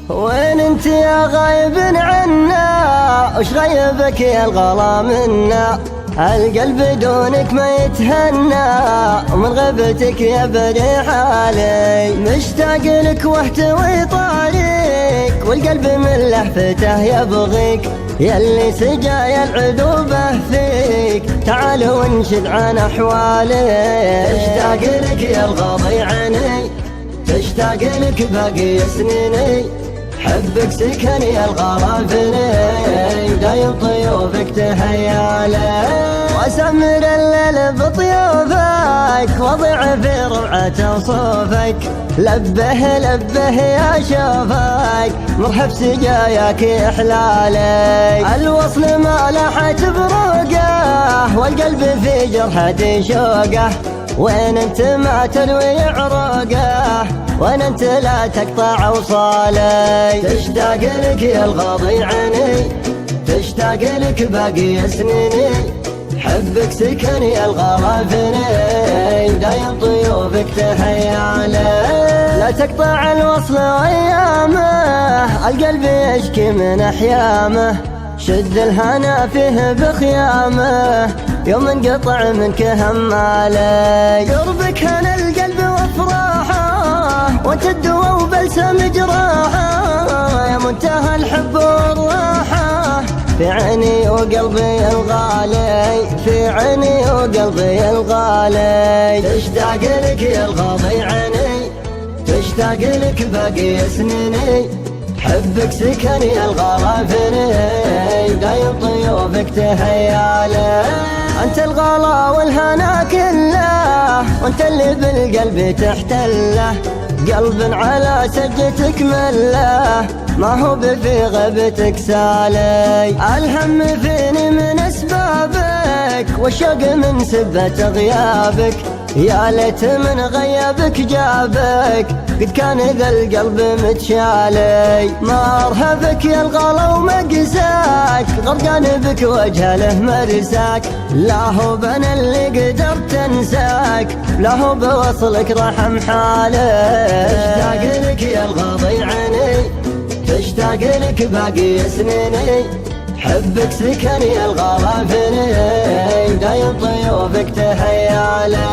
وين انت يا غايب عنا؟ وش غيبك يا الغلا منا؟ القلب دونك ما يتهنى، ومن غيبتك يا بريح علي مشتاق لك واحتوي طاريك، والقلب من لهفته يبغيك ياللي سجايا العذوبة فيك. تعال وانشد عن احوالي، تشتاق لك يا الغاضي عيني، تشتاق لك باقي سنيني، حبك سكني الغلا فيني، دايم طيوفك تهيالي، واسمر الليل بطيوفك، واضع في روعة صوفك، لبه لبه يا شوفك، مرحب سجاياك احلالي. الوصل ما لاحت بروقه، والقلب في جرحة شوقه، وين انت ما تروي عروقه، وين انت لا تقطع وصالي. تشتاق لك يا الغاضي عيني، تشتاق لك باقي سنيني، حبك سكني الغلا فيني، دايم طيوفك تهيالي. لا تقطع الوصل وايامه، القلب يشكي من احيامه، شد الهنا فيه بخيامه، يوم انقطع منك همالي. قربك هنا القلب وافراحه، وانت الدوا وبلسم جراحه، يا منتهى الحب والراحه، في عيني وقلبي الغالي، في عيني وقلبي الغالي. تشتاق لك يا الغاضي عيني، تشتاق لك باقي سنيني، حبك سكني الغلا فيني، دايم طيوفك تهيالي. انت الغلا والهنا كله، وانت اللي بالقلب تحتله، قلب على سجتك مله، ما هو في غيبتك سالي. الهم فيني من اسبابك، والشوق من سبة غيابك، يا ليت من غيابك جابك، قد كان ذا القلب متشالي. ما ارهبك يا الغلا ومقساك، غرقان بك وجه له مرساك، لا هو بنا اللي قدرت تنساك، لا هو بوصلك رحم حالي. تشتاق لك يا الغاضي عيني، تشتاق لك باقي سنيني، حبك سكني الغلا فيني، دايم طيوفك تهيالي.